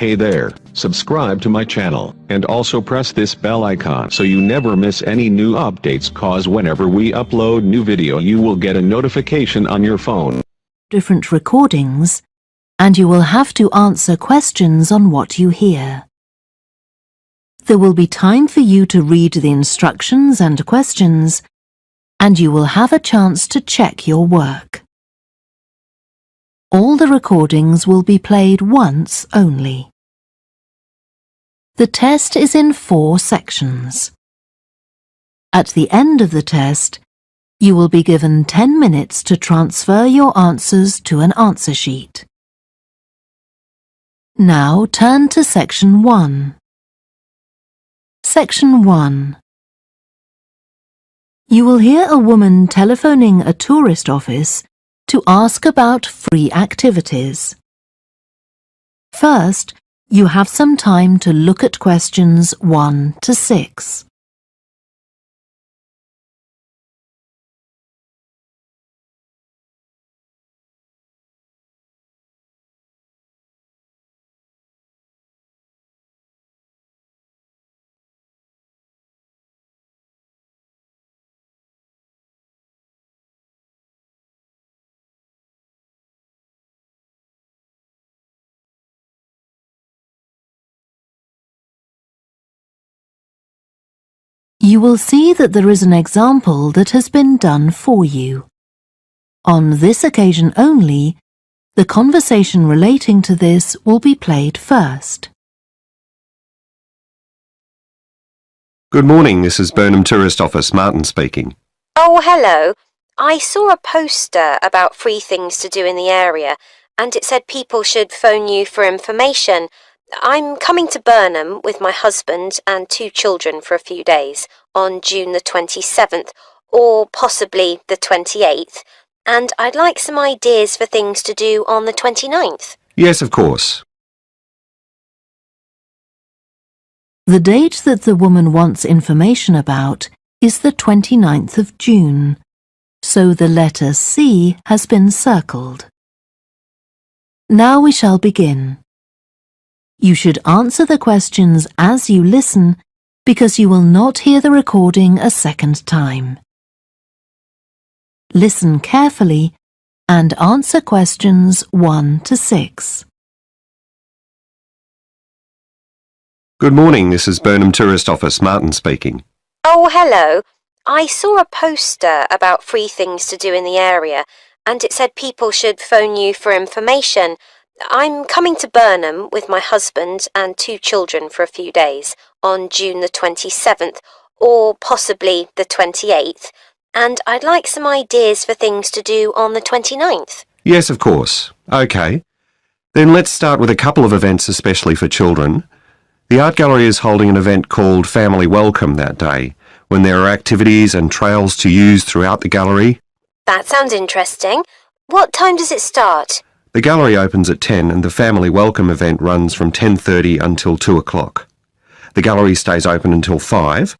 Hey there, subscribe to my channel, and also press this bell icon so you never miss any new updates, cause whenever we upload new video you will get a notification on your phone. Different recordings, and you will have to answer questions on what you hear. There will be time for you to read the instructions and questions, and you will have a chance to check your work. All the recordings will be played once only. The test is in 4 sections. At the end of the test, you will be given 10 minutes to transfer your answers to an answer sheet. Now turn to Section 1. Section 1. You will hear a woman telephoning a tourist office to ask about free activities. First, you have some time to look at questions 1 to 6. You will see that there is an example that has been done for you. On this occasion only, the conversation relating to this will be played first. Good morning, this is Burnham Tourist Office, Martin speaking. Oh, hello. I saw a poster about free things to do in the area, and it said people should phone you for information. I'm coming to Burnham with my husband and 2 children for a few days on June the 27th, or possibly the 28th, and I'd like some ideas for things to do on the 29th. Yes, of course. The date that the woman wants information about is the 29th of June, so the letter C has been circled. Now we shall begin. You should answer the questions as you listen, because you will not hear the recording a second time. Listen carefully and answer questions 1 to 6. Good morning, this is Burnham Tourist Office, Martin speaking. Oh, hello. I saw a poster about free things to do in the area, and it said people should phone you for information. I'm coming to Burnham with my husband and 2 children for a few days on June the 27th, or possibly the 28th, and I'd like some ideas for things to do on the 29th. Yes, of course. OK. Then let's start with a couple of events especially for children. The art gallery is holding an event called Family Welcome that day, when there are activities and trails to use throughout the gallery. That sounds interesting. What time does it start? The gallery opens at 10 and the Family Welcome event runs from 10:30 until 2 o'clock. The gallery stays open until 5,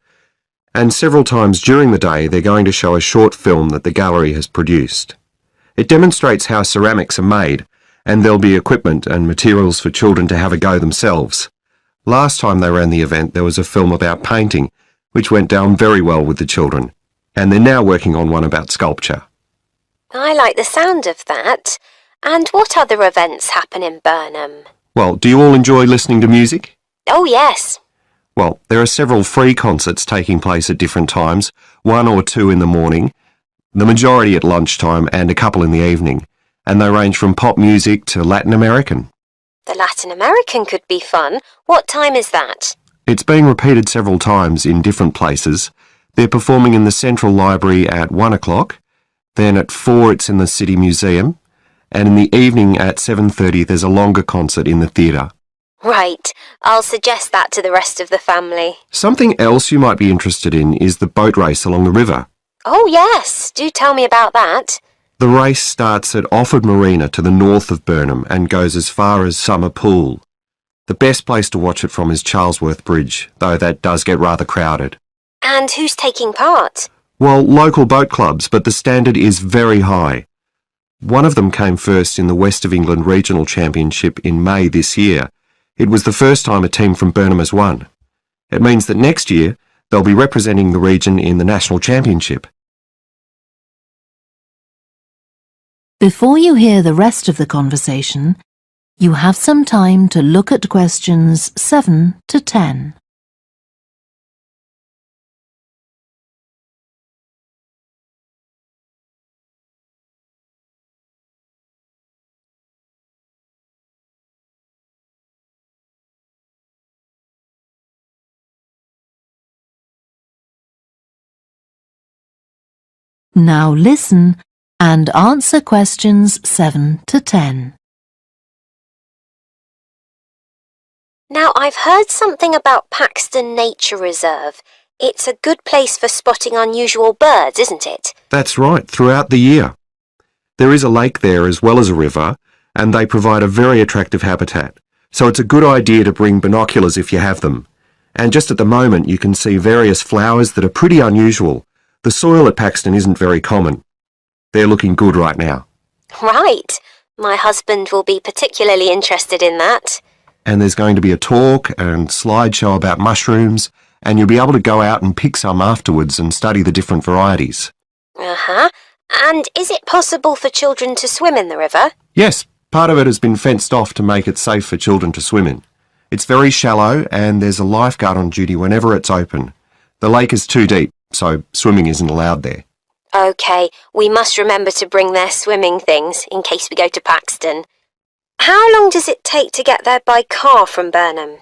and several times during the day they're going to show a short film that the gallery has produced. It demonstrates how ceramics are made, and there'll be equipment and materials for children to have a go themselves. Last time they ran the event there was a film about painting, which went down very well with the children, and they're now working on one about sculpture. I like the sound of that. And what other events happen in Burnham? Well, do you all enjoy listening to music? Oh, yes. Well, there are several free concerts taking place at different times, 1 or 2 in the morning, the majority at lunchtime and a couple in the evening, and they range from pop music to Latin American. The Latin American could be fun. What time is that? It's being repeated several times in different places. They're performing in the Central Library at 1 o'clock, then at 4 it's in the City Museum, and in the evening at 7:30 there's a longer concert in the theatre. Right. I'll suggest that to the rest of the family. Something else you might be interested in is the boat race along the river. Oh, yes. Do tell me about that. The race starts at Offord Marina to the north of Burnham and goes as far as Summer Pool. The best place to watch it from is Charlesworth Bridge, though that does get rather crowded. And who's taking part? Well, local boat clubs, but the standard is very high. One of them came first in the West of England Regional Championship in May this year. It was the first time a team from Burnham has won. It means that next year they'll be representing the region in the National Championship. Before you hear the rest of the conversation, you have some time to look at questions 7 to 10. Now listen and answer questions 7 to 10. Now, I've heard something about Paxton Nature Reserve. It's a good place for spotting unusual birds, isn't it? That's right, throughout the year. There is a lake there as well as a river, and they provide a very attractive habitat. So it's a good idea to bring binoculars if you have them. And just at the moment you can see various flowers that are pretty unusual. The soil at Paxton isn't very common. They're looking good right now. Right. My husband will be particularly interested in that. And there's going to be a talk and slideshow about mushrooms, and you'll be able to go out and pick some afterwards and study the different varieties. Uh-huh. And is it possible for children to swim in the river? Yes, part of it has been fenced off to make it safe for children to swim in. It's very shallow and there's a lifeguard on duty whenever it's open. The lake is too deep, so swimming isn't allowed there. OK, we must remember to bring their swimming things in case we go to Paxton. How long does it take to get there by car from Burnham?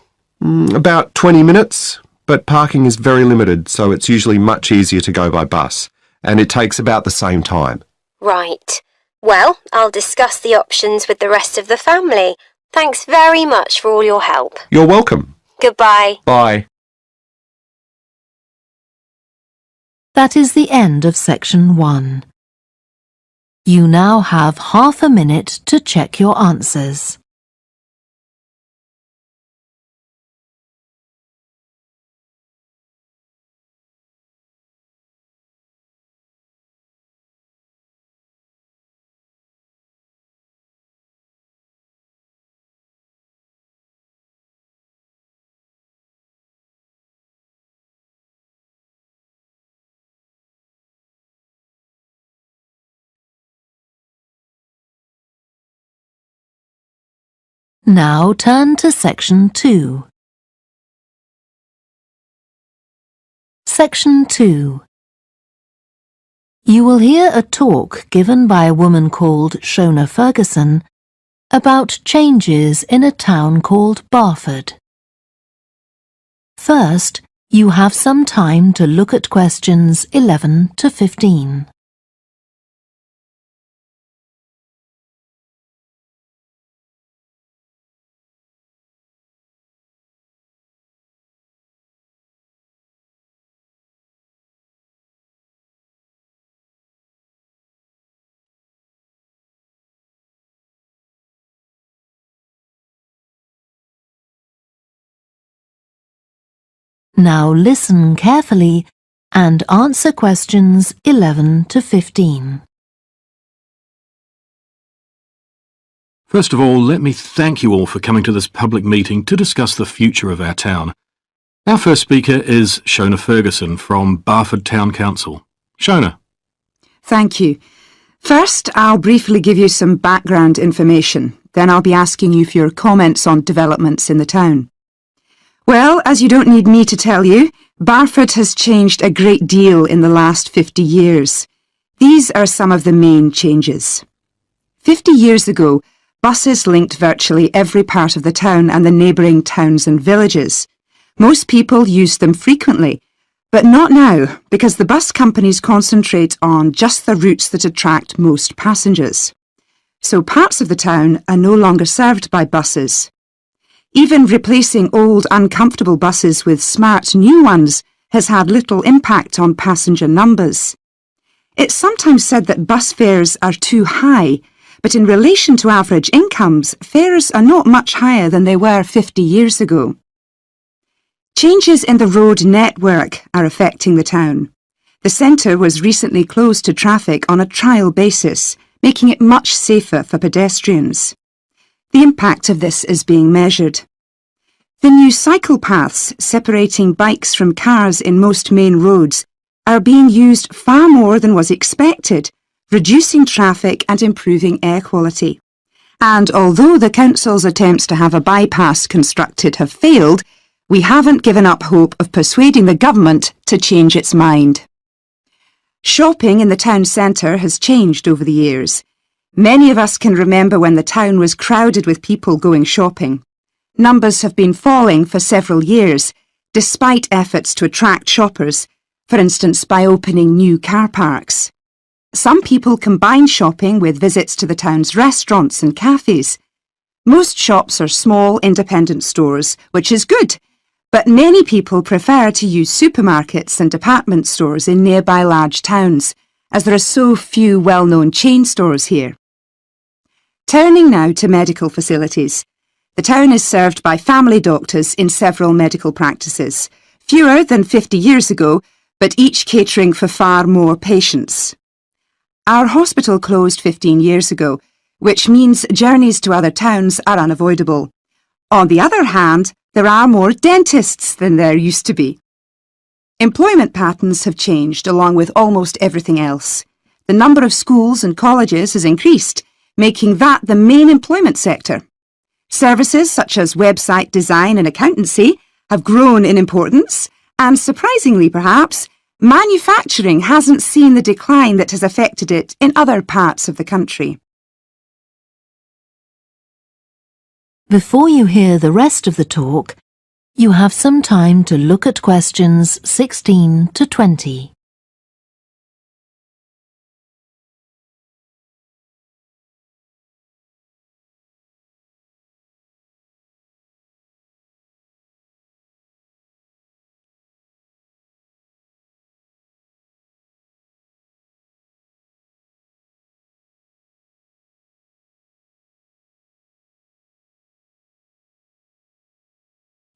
About 20 minutes, but parking is very limited, so it's usually much easier to go by bus, and it takes about the same time. Right. Well, I'll discuss the options with the rest of the family. Thanks very much for all your help. You're welcome. Goodbye. Bye. That is the end of section 1. You now have half a minute to check your answers. Now turn to section 2. Section 2. You will hear a talk given by a woman called Shona Ferguson about changes in a town called Barford. First, you have some time to look at questions 11 to 15. Now listen carefully and answer questions 11 to 15. First of all, let me thank you all for coming to this public meeting to discuss the future of our town. Our first speaker is Shona Ferguson from Barford Town Council. Shona. Thank you. First, I'll briefly give you some background information. Then I'll be asking you for your comments on developments in the town. Well, as you don't need me to tell you, Barford has changed a great deal in the last 50 years. These are some of the main changes. 50 years ago, buses linked virtually every part of the town and the neighbouring towns and villages. Most people used them frequently, but not now, because the bus companies concentrate on just the routes that attract most passengers. So parts of the town are no longer served by buses. Even replacing old, uncomfortable buses with smart new ones has had little impact on passenger numbers. It's sometimes said that bus fares are too high, but in relation to average incomes, fares are not much higher than they were 50 years ago. Changes in the road network are affecting the town. The centre was recently closed to traffic on a trial basis, making it much safer for pedestrians. The impact of this is being measured. The new cycle paths separating bikes from cars in most main roads are being used far more than was expected, reducing traffic and improving air quality. And although the council's attempts to have a bypass constructed have failed, we haven't given up hope of persuading the government to change its mind. Shopping in the town centre has changed over the years. Many of us can remember when the town was crowded with people going shopping. Numbers have been falling for several years, despite efforts to attract shoppers, for instance by opening new car parks. Some people combine shopping with visits to the town's restaurants and cafes. Most shops are small independent stores, which is good, but many people prefer to use supermarkets and department stores in nearby large towns, as there are so few well-known chain stores here. Turning now to medical facilities. The town is served by family doctors in several medical practices, fewer than 50 years ago, but each catering for far more patients. Our hospital closed 15 years ago, which means journeys to other towns are unavoidable. On the other hand, there are more dentists than there used to be. Employment patterns have changed along with almost everything else. The number of schools and colleges has increased, making that the main employment sector. Services such as website design and accountancy have grown in importance, and surprisingly perhaps, manufacturing hasn't seen the decline that has affected it in other parts of the country. Before you hear the rest of the talk, you have some time to look at questions 16 to 20.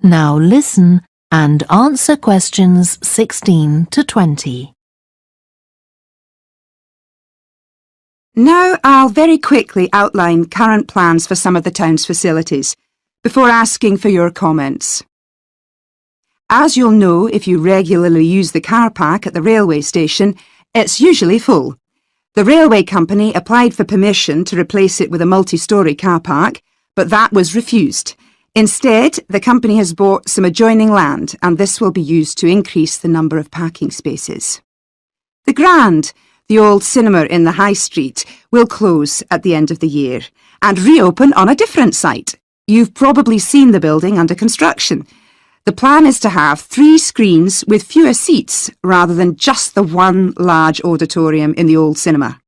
Now listen and answer questions 16 to 20. Now I'll very quickly outline current plans for some of the town's facilities, before asking for your comments. As you'll know if you regularly use the car park at the railway station, it's usually full. The railway company applied for permission to replace it with a multi-storey car park, but that was refused. Instead, the company has bought some adjoining land, and this will be used to increase the number of parking spaces. The Grand, the old cinema in the High Street, will close at the end of the year and reopen on a different site. You've probably seen the building under construction. The plan is to have 3 screens with fewer seats rather than just the one large auditorium in the old cinema.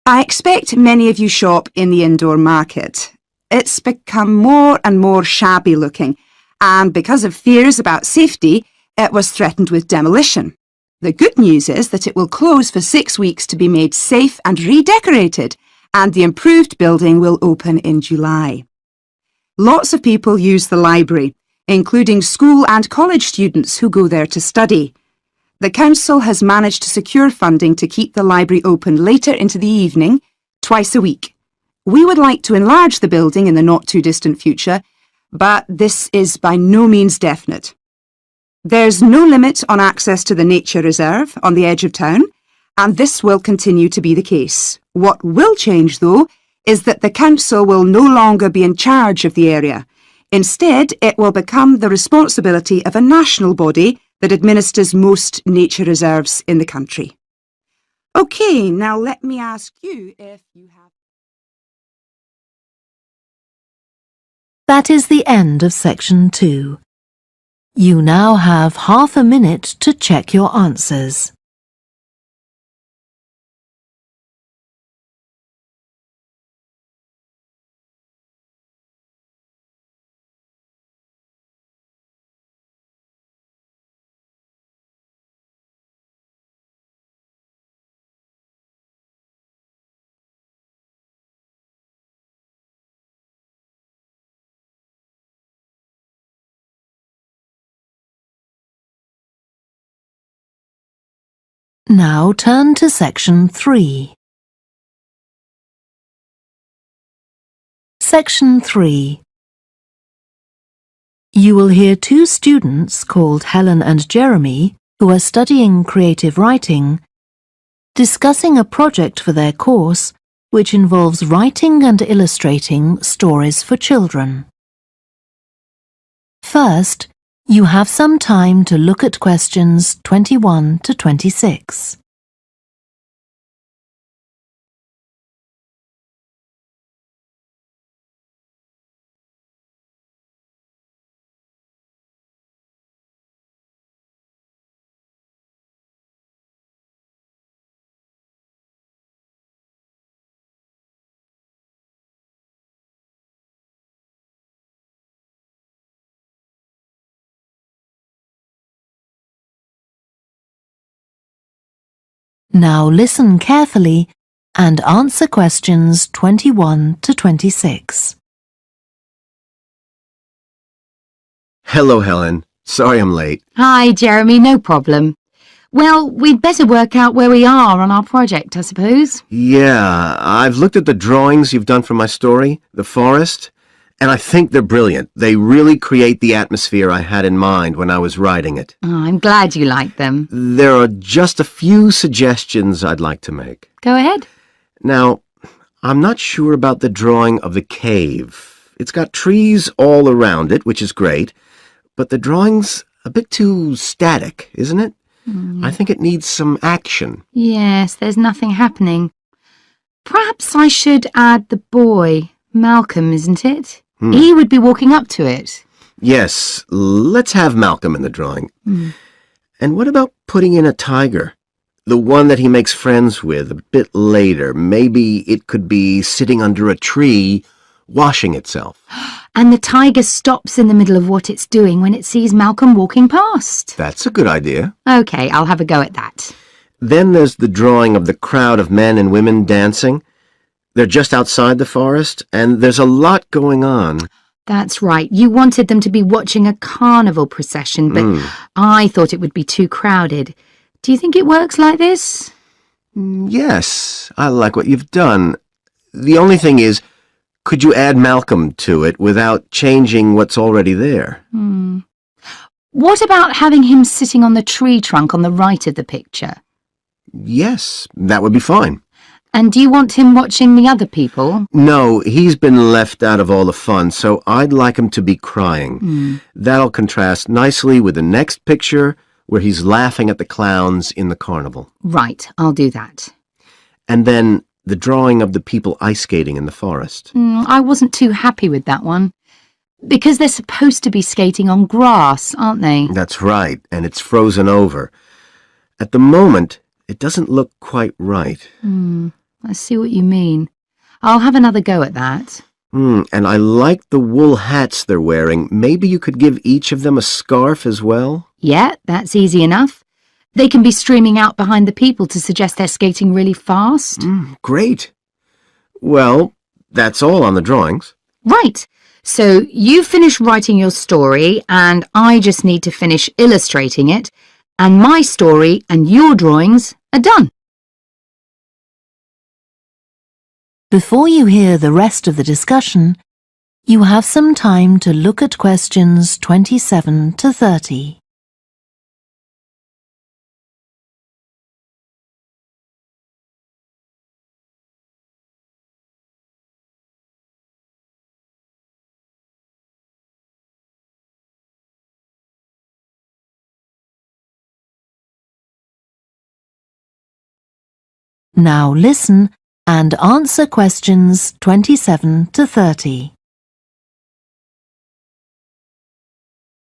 I expect many of you shop in the indoor market. It's become more and more shabby looking, and because of fears about safety, it was threatened with demolition. The good news is that it will close for 6 weeks to be made safe and redecorated, and the improved building will open in July. Lots of people use the library, including school and college students who go there to study. The council has managed to secure funding to keep the library open later into the evening, twice a week. We would like to enlarge the building in the not-too-distant future, but this is by no means definite. There's no limit on access to the nature reserve on the edge of town, and this will continue to be the case. What will change, though, is that the council will no longer be in charge of the area. Instead, it will become the responsibility of a national body that administers most nature reserves in the country. OK, now let me ask you if you have... That is the end of section 2. You now have half a minute to check your answers. Now turn to section 3. Section 3. You will hear two students called Helen and Jeremy, who are studying creative writing, discussing a project for their course which involves writing and illustrating stories for children. First, you have some time to look at questions 21 to 26. Now listen carefully and answer questions 21 to 26. Hello, Helen. Sorry I'm late. Hi, Jeremy, no problem. Well, we'd better work out where we are on our project, I suppose. Yeah, I've looked at the drawings you've done for my story, The Forest, and I think they're brilliant. They really create the atmosphere I had in mind when I was writing it. Oh, I'm glad you like them. There are just a few suggestions I'd like to make. Go ahead. Now, I'm not sure about the drawing of the cave. It's got trees all around it, which is great, but the drawing's a bit too static, isn't it? I think it needs some action. Yes, there's nothing happening. Perhaps I should add the boy, Malcolm, isn't it? He would be walking up to it. Yes, let's have Malcolm in the drawing. And what about putting in a tiger? The one that he makes friends with a bit later. Maybe it could be sitting under a tree, washing itself. And the tiger stops in the middle of what it's doing when it sees Malcolm walking past. That's a good idea. OK, I'll have a go at that. Then there's the drawing of the crowd of men and women dancing. They're just outside the forest, and there's a lot going on. That's right. You wanted them to be watching a carnival procession, but I thought it would be too crowded. Do you think it works like this? Yes, I like what you've done. The only thing is, could you add Malcolm to it without changing what's already there? What about having him sitting on the tree trunk on the right of the picture? Yes, that would be fine. And do you want him watching the other people? No, he's been left out of all the fun, so I'd like him to be crying. That'll contrast nicely with the next picture where he's laughing at the clowns in the carnival. Right, I'll do that. And then the drawing of the people ice skating in the forest. I wasn't too happy with that one. Because they're supposed to be skating on grass, aren't they? That's right, and it's frozen over. At the moment, it doesn't look quite right. I see what you mean. I'll have another go at that. And I like the wool hats they're wearing. Maybe you could give each of them a scarf as well? Yeah, that's easy enough. They can be streaming out behind the people to suggest they're skating really fast. Great. Well, that's all on the drawings. Right. So you finish writing your story and I just need to finish illustrating it, and my story and your drawings are done. Before you hear the rest of the discussion, you have some time to look at questions 27 to 30. Now listen and answer questions 27 to 30.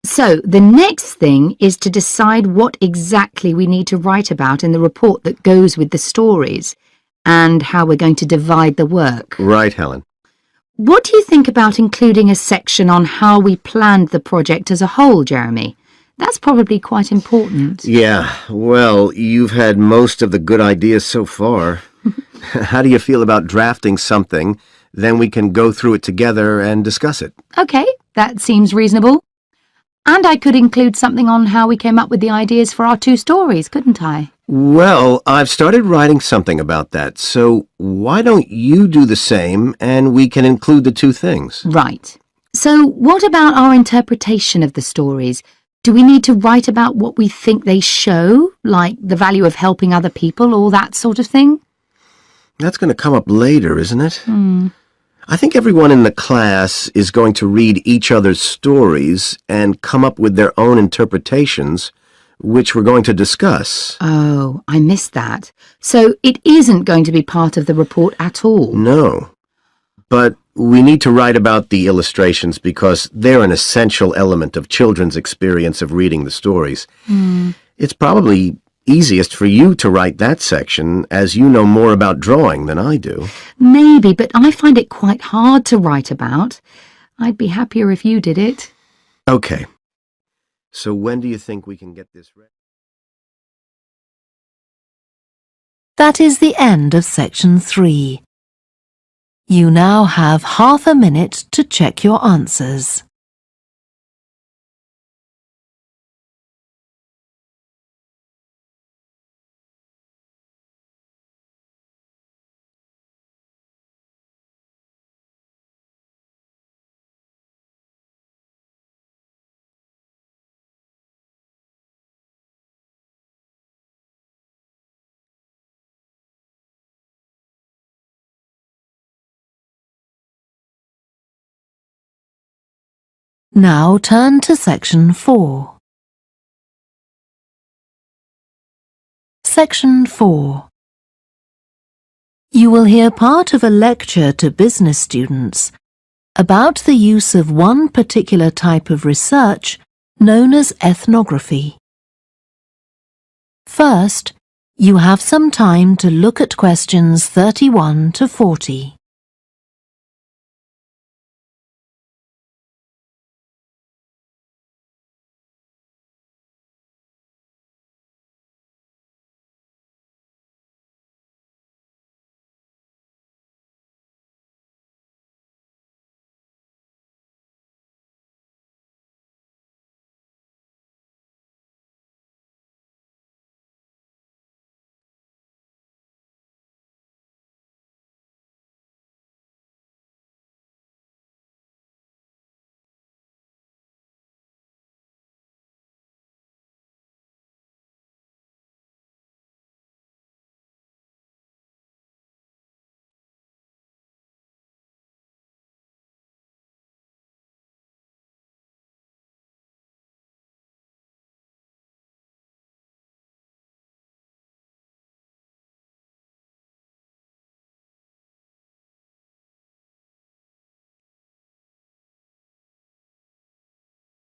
So the next thing is to decide what exactly we need to write about in the report that goes with the stories and how we're going to divide the work. Right, Helen. What do you think about including a section on how we planned the project as a whole, Jeremy? That's probably quite important. Yeah, well, you've had most of the good ideas so far. How do you feel about drafting something? Then we can go through it together and discuss it. OK, that seems reasonable. And I could include something on how we came up with the ideas for our two stories, couldn't I? Well, I've started writing something about that, so why don't you do the same and we can include the two things? Right. So what about our interpretation of the stories? Do we need to write about what we think they show, like the value of helping other people or that sort of thing? That's going to come up later, isn't it? Hmm. I think everyone in the class is going to read each other's stories and come up with their own interpretations, which we're going to discuss. Oh, I missed that. So it isn't going to be part of the report at all? No. But we need to write about the illustrations because they're an essential element of children's experience of reading the stories. It's probably easiest for you to write that section, as you know more about drawing than I do. Maybe, but I find it quite hard to write about. I'd be happier if you did it. Okay. So when do you think we can get this ready? That is the end of section 3. You now have half a minute to check your answers. Now turn to section 4. Section 4. You will hear part of a lecture to business students about the use of one particular type of research known as ethnography. First, you have some time to look at questions 31 to 40.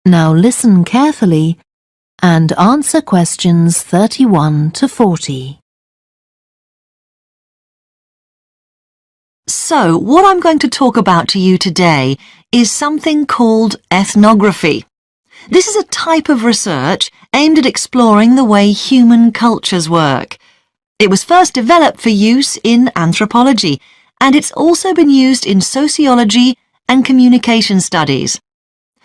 Now listen carefully and answer questions 31 to 40. So, what I'm going to talk about to you today is something called ethnography. This is a type of research aimed at exploring the way human cultures work. It was first developed for use in anthropology, and it's also been used in sociology and communication studies.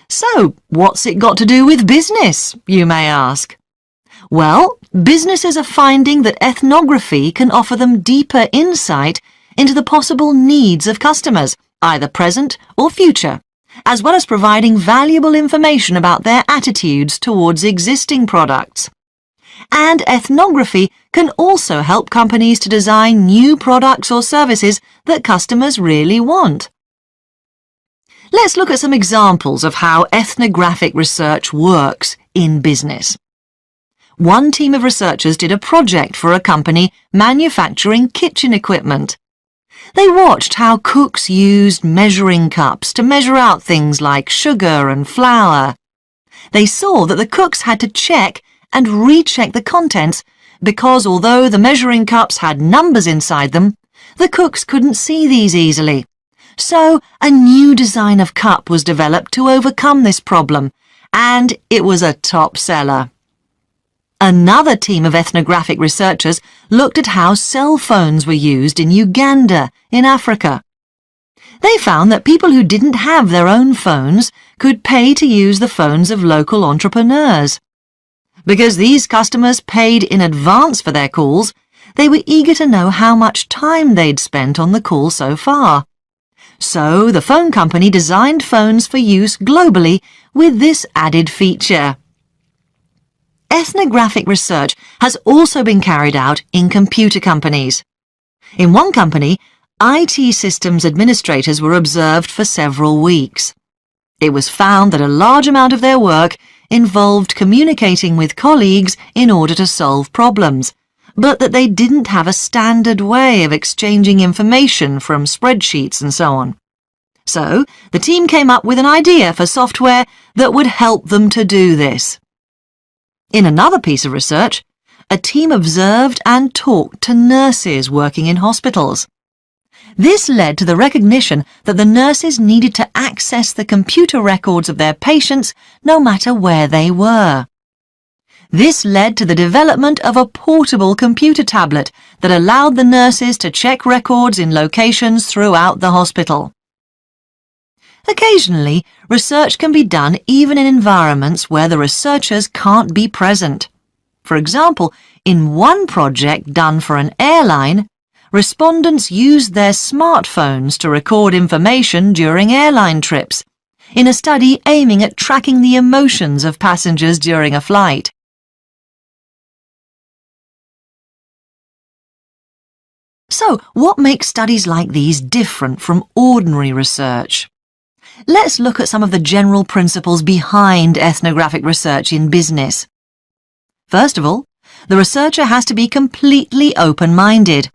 So, what's it got to do with business, you may ask? Well, businesses are finding that ethnography can offer them deeper insight into the possible needs of customers, either present or future, as well as providing valuable information about their attitudes towards existing products. And ethnography can also help companies to design new products or services that customers really want. Let's look at some examples of how ethnographic research works in business. One team of researchers did a project for a company manufacturing kitchen equipment. They watched how cooks used measuring cups to measure out things like sugar and flour. They saw that the cooks had to check and recheck the contents because although the measuring cups had numbers inside them, the cooks couldn't see these easily. So a new design of cup was developed to overcome this problem, and it was a top seller. Another team of ethnographic researchers looked at how cell phones were used in Uganda, in Africa. They found that people who didn't have their own phones could pay to use the phones of local entrepreneurs. Because these customers paid in advance for their calls, they were eager to know how much time they'd spent on the call so far. So the phone company designed phones for use globally with this added feature. Ethnographic research has also been carried out in computer companies. In one company, IT systems administrators were observed for several weeks. It was found that a large amount of their work involved communicating with colleagues in order to solve problems, but that they didn't have a standard way of exchanging information from spreadsheets and so on. So, the team came up with an idea for software that would help them to do this. In another piece of research, a team observed and talked to nurses working in hospitals. This led to the recognition that the nurses needed to access the computer records of their patients no matter where they were. This led to the development of a portable computer tablet that allowed the nurses to check records in locations throughout the hospital. Occasionally, research can be done even in environments where the researchers can't be present. For example, in one project done for an airline, respondents used their smartphones to record information during airline trips, in a study aiming at tracking the emotions of passengers during a flight. So, what makes studies like these different from ordinary research? Let's look at some of the general principles behind ethnographic research in business. First of all, the researcher has to be completely open-minded.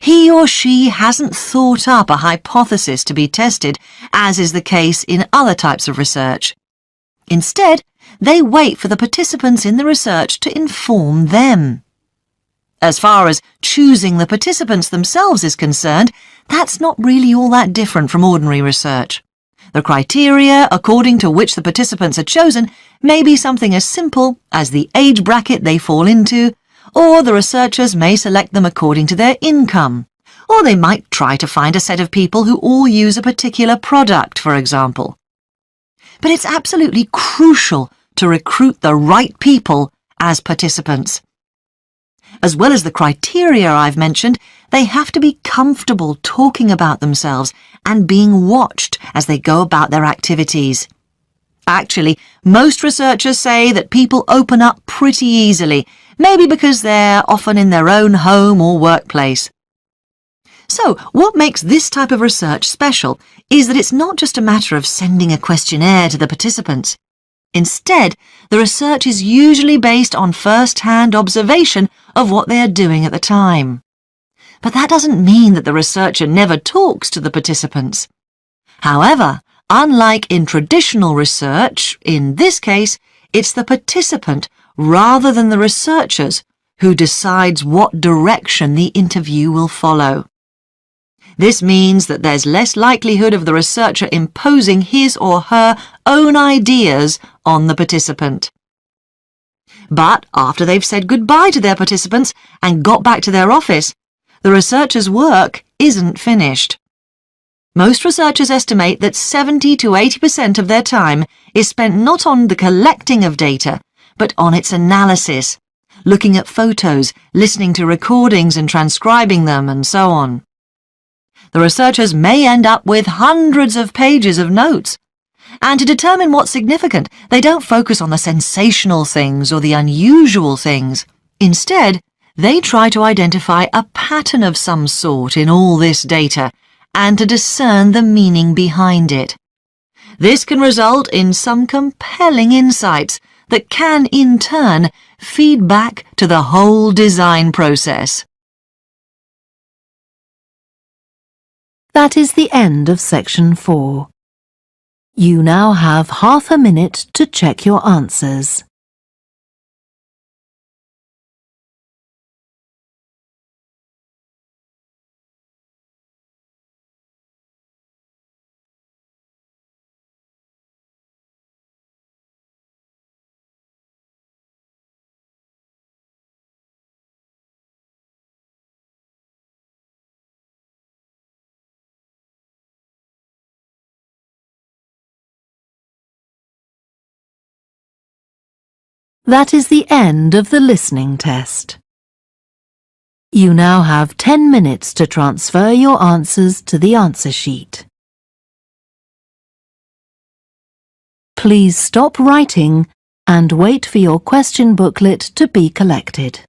He or she hasn't thought up a hypothesis to be tested, as is the case in other types of research. Instead, they wait for the participants in the research to inform them. As far as choosing the participants themselves is concerned, that's not really all that different from ordinary research. The criteria according to which the participants are chosen may be something as simple as the age bracket they fall into, or the researchers may select them according to their income, or they might try to find a set of people who all use a particular product, for example. But it's absolutely crucial to recruit the right people as participants. As well as the criteria I've mentioned, they have to be comfortable talking about themselves and being watched as they go about their activities. Actually, most researchers say that people open up pretty easily, maybe because they're often in their own home or workplace. So, what makes this type of research special is that it's not just a matter of sending a questionnaire to the participants. Instead, the research is usually based on first-hand observation of what they are doing at the time. But that doesn't mean that the researcher never talks to the participants. However, unlike in traditional research, in this case, it's the participant rather than the researchers who decides what direction the interview will follow. This means that there's less likelihood of the researcher imposing his or her own ideas on the participant. But after they've said goodbye to their participants and got back to their office, the researcher's work isn't finished. Most researchers estimate that 70 to 80% of their time is spent not on the collecting of data, but on its analysis, looking at photos, listening to recordings and transcribing them, and so on. The researchers may end up with hundreds of pages of notes. And to determine what's significant, they don't focus on the sensational things or the unusual things. Instead, they try to identify a pattern of some sort in all this data and to discern the meaning behind it. This can result in some compelling insights that can, in turn, feed back to the whole design process. That is the end of section 4. You now have half a minute to check your answers. That is the end of the listening test. You now have 10 minutes to transfer your answers to the answer sheet. Please stop writing and wait for your question booklet to be collected.